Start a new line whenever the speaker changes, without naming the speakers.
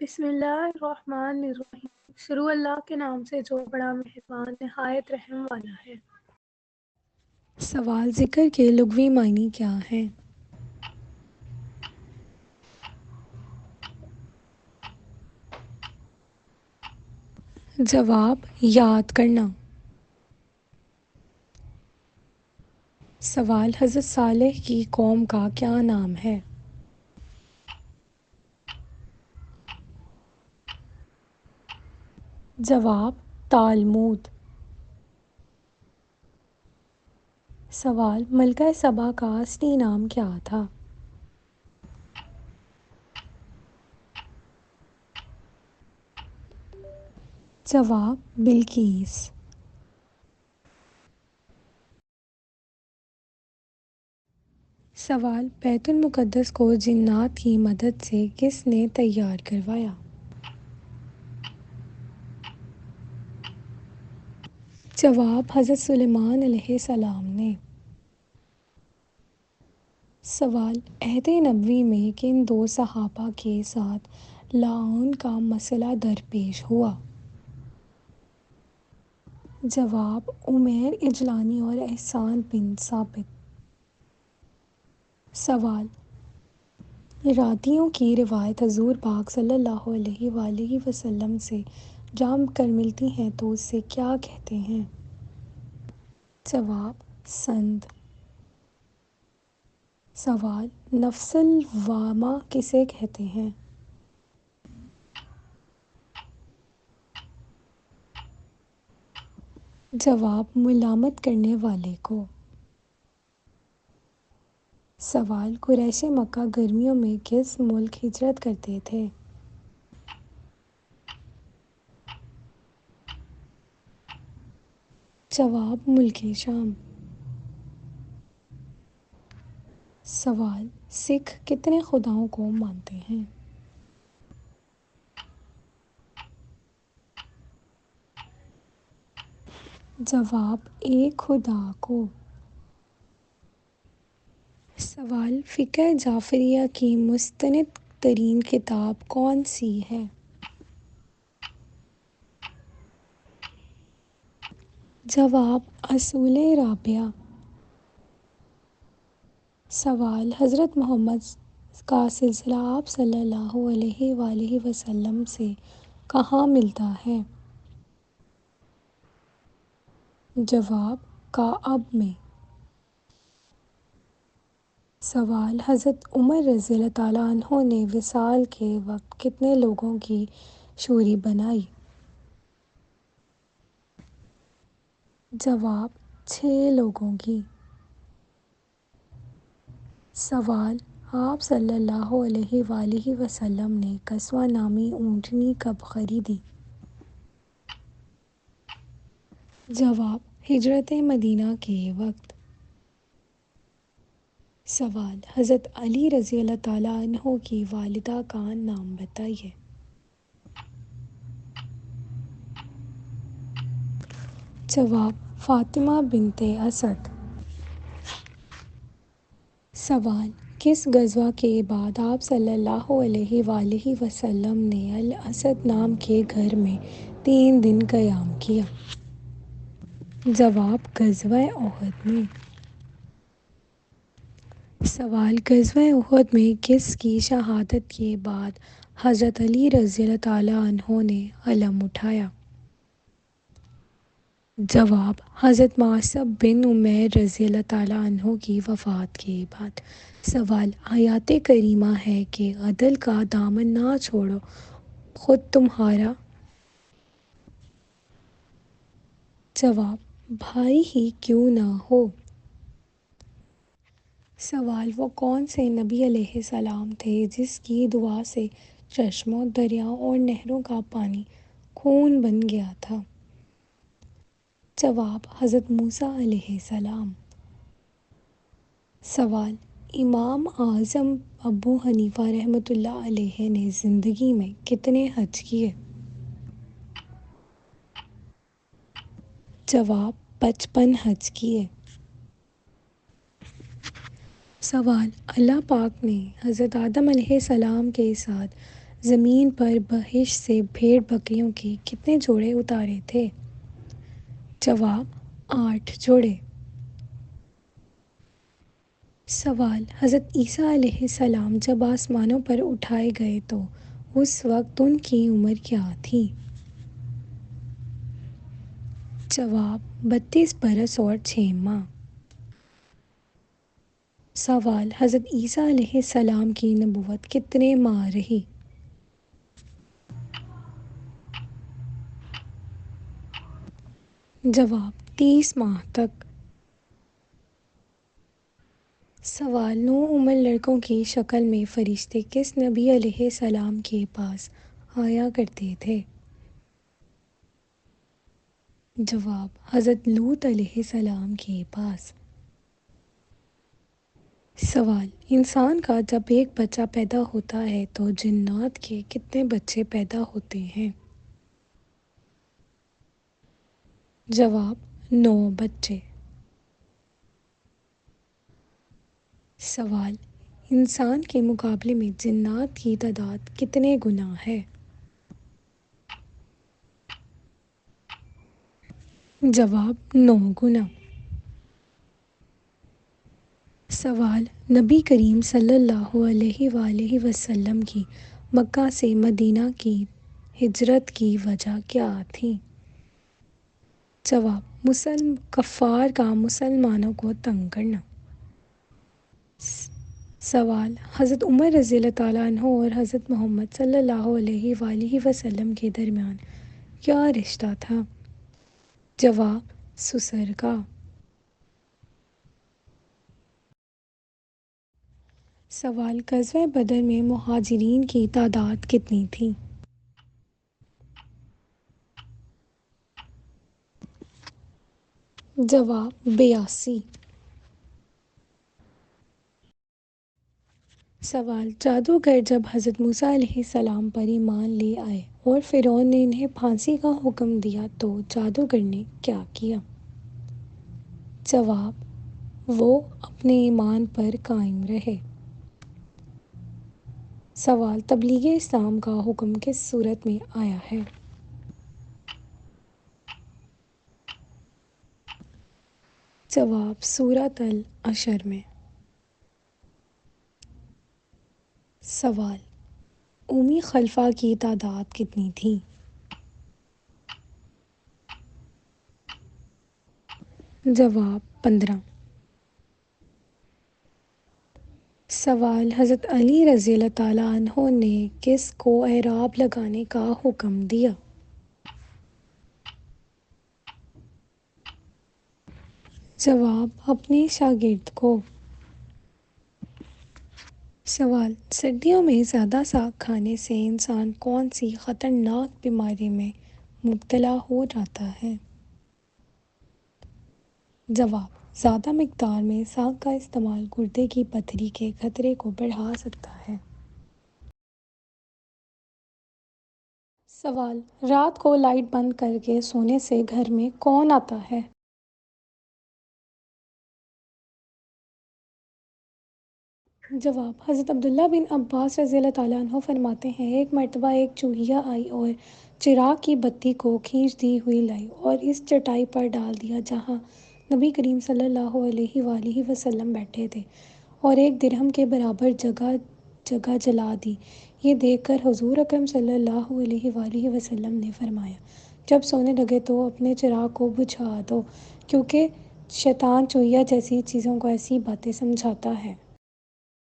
بسم اللہ الرحمن الرحیم۔ شروع اللہ کے نام سے جو بڑا مہربان نہایت رحم والا ہے۔
سوال ذکر کے لغوی معنی کیا ہیں؟ جواب: یاد کرنا۔ سوال: حضرت صالح کی قوم کا کیا نام ہے؟ جواب: تالمود۔ سوال: ملکہ سبا کا اصلی نام کیا تھا؟ جواب: بلقیس۔ سوال: بیت المقدس کو جنات کی مدد سے کس نے تیار کروایا؟ جواب: حضرت سلیمان علیہ السلام نے۔ سوال: عہد نبوی میں کن دو صحابہ کے ساتھ لعان کا مسئلہ درپیش ہوا؟ جواب: عمیر اجلانی اور احسان بن ثابت۔ سوال: راتیوں کی روایت حضور پاک صلی اللہ علیہ وآلہ وسلم سے جام کر ملتی ہیں تو اسے کیا کہتے ہیں؟ جواب: سند۔ سوال: نفس اللوامہ کسے کہتے ہیں؟ جواب: ملامت کرنے والے کو۔ سوال: قریش مکہ گرمیوں میں کس ملک ہجرت کرتے تھے؟ جواب: ملک شام۔ سوال: سکھ کتنے خداؤں کو مانتے ہیں؟ جواب: ایک خدا کو۔ سوال: فقہ جعفریہ کی مستند ترین کتاب کون سی ہے؟ جواب: اصول رابعہ۔ سوال: حضرت محمد کا سلسلہ آپ صلی اللہ علیہ وآلہ وسلم سے کہاں ملتا ہے؟ جواب: کعب میں۔ سوال: حضرت عمر رضی اللہ تعالیٰ عنہ نے وصال کے وقت کتنے لوگوں کی شوری بنائی؟ جواب: 6 لوگوں کی۔ سوال: آپ صلی اللہ علیہ وآلہ وسلم نے قصوہ نامی اونٹنی کب خریدی؟ جواب: ہجرت مدینہ کے وقت۔ سوال: حضرت علی رضی اللہ تعالیٰ عنہ کی والدہ کا نام بتائیے۔ جواب: فاطمہ بنت اسد۔ سوال: کس غزوہ کے بعد آپ صلی اللہ علیہ وآلہ وسلم نے الاسد نام کے گھر میں 3 دن قیام کیا؟ جواب: غزوہ احد میں۔ سوال: غزوہ احد میں کس کی شہادت کے بعد حضرت علی رضی اللہ تعالیٰ عنہ نے علم اٹھایا؟ جواب: حضرت مصعب بن عمیر رضی اللہ تعالیٰ عنہ کی وفات کے بعد۔ سوال: آیات کریمہ ہے کہ عدل کا دامن نہ چھوڑو خود تمہارا۔ جواب: بھائی ہی کیوں نہ ہو۔ سوال: وہ کون سے نبی علیہ السلام تھے جس کی دعا سے چشموں، دریاؤں اور نہروں کا پانی خون بن گیا تھا؟ جواب: حضرت موسیٰ علیہ السلام۔ سوال: امام اعظم ابو حنیفہ رحمۃ اللہ علیہ نے زندگی میں کتنے حج کیے؟ جواب: 55 حج کیے۔ سوال: اللہ پاک نے حضرت آدم علیہ السلام کے ساتھ زمین پر بہشت سے بھیڑ بکریوں کے کتنے جوڑے اتارے تھے؟ جواب: 8 جوڑے۔ سوال: حضرت عیسیٰ علیہ السلام جب آسمانوں پر اٹھائے گئے تو اس وقت ان کی عمر کیا تھی؟ جواب: 32 برس اور 6 ماہ۔ سوال: حضرت عیسیٰ علیہ السلام کی نبوت کتنے ماہ رہی؟ جواب: 30 ماہ تک۔ سوال: نو عمر لڑکوں کی شکل میں فرشتے کس نبی علیہ السلام کے پاس آیا کرتے تھے؟ جواب: حضرت لوط علیہ السلام کے پاس۔ سوال: انسان کا جب ایک بچہ پیدا ہوتا ہے تو جنات کے کتنے بچے پیدا ہوتے ہیں؟ جواب: 9 بچے۔ سوال: انسان کے مقابلے میں جنات کی تعداد کتنے گنا ہے؟ جواب: 9 گنا۔ سوال: نبی کریم صلی اللہ علیہ وآلہ وسلم کی مکہ سے مدینہ کی ہجرت کی وجہ کیا تھی؟ جواب: کفار کا مسلمانوں کو تنگ کرنا۔ سوال: حضرت عمر رضی اللہ تعالیٰ عنہ اور حضرت محمد صلی اللہ علیہ وآلہ وسلم کے درمیان کیا رشتہ تھا؟ جواب: سسر کا۔ سوال: غزوہ بدر میں مہاجرین کی تعداد کتنی تھی؟ جواب: 82۔ سوال: جادوگر جب حضرت موسیٰ علیہ السلام پر ایمان لے آئے اور فرعون نے انہیں پھانسی کا حکم دیا تو جادوگر نے کیا کیا؟ جواب: وہ اپنے ایمان پر قائم رہے۔ سوال: تبلیغ اسلام کا حکم کس سورت میں آیا ہے؟ جواب: سورۃ الحشر میں۔ سوال: امی خلفاء کی تعداد کتنی تھی؟ جواب: 15۔ سوال: حضرت علی رضی اللہ تعالیٰ عنہ نے کس کو احرام لگانے کا حکم دیا؟ جواب: اپنے شاگرد کو۔ سوال: سردیوں میں زیادہ ساگ کھانے سے انسان کون سی خطرناک بیماری میں مبتلا ہو جاتا ہے؟ جواب: زیادہ مقدار میں ساگ کا استعمال گردے کی پتھری کے خطرے کو بڑھا سکتا ہے۔ سوال: رات کو لائٹ بند کر کے سونے سے گھر میں کون آتا ہے؟ جواب: حضرت عبداللہ بن عباس رضی اللہ تعالیٰ عنہ فرماتے ہیں، ایک مرتبہ ایک چوہیا آئی اور چراغ کی بتی کو کھینچ دی ہوئی لائی اور اس چٹائی پر ڈال دیا جہاں نبی کریم صلی اللہ علیہ وآلہ وسلم بیٹھے تھے، اور ایک درہم کے برابر جگہ جلا دی۔ یہ دیکھ کر حضور اکرم صلی اللہ علیہ وآلہ وسلم نے فرمایا، جب سونے لگے تو اپنے چراغ کو بجھا دو، کیونکہ شیطان چوہیا جیسی چیزوں کو ایسی باتیں سمجھاتا ہے۔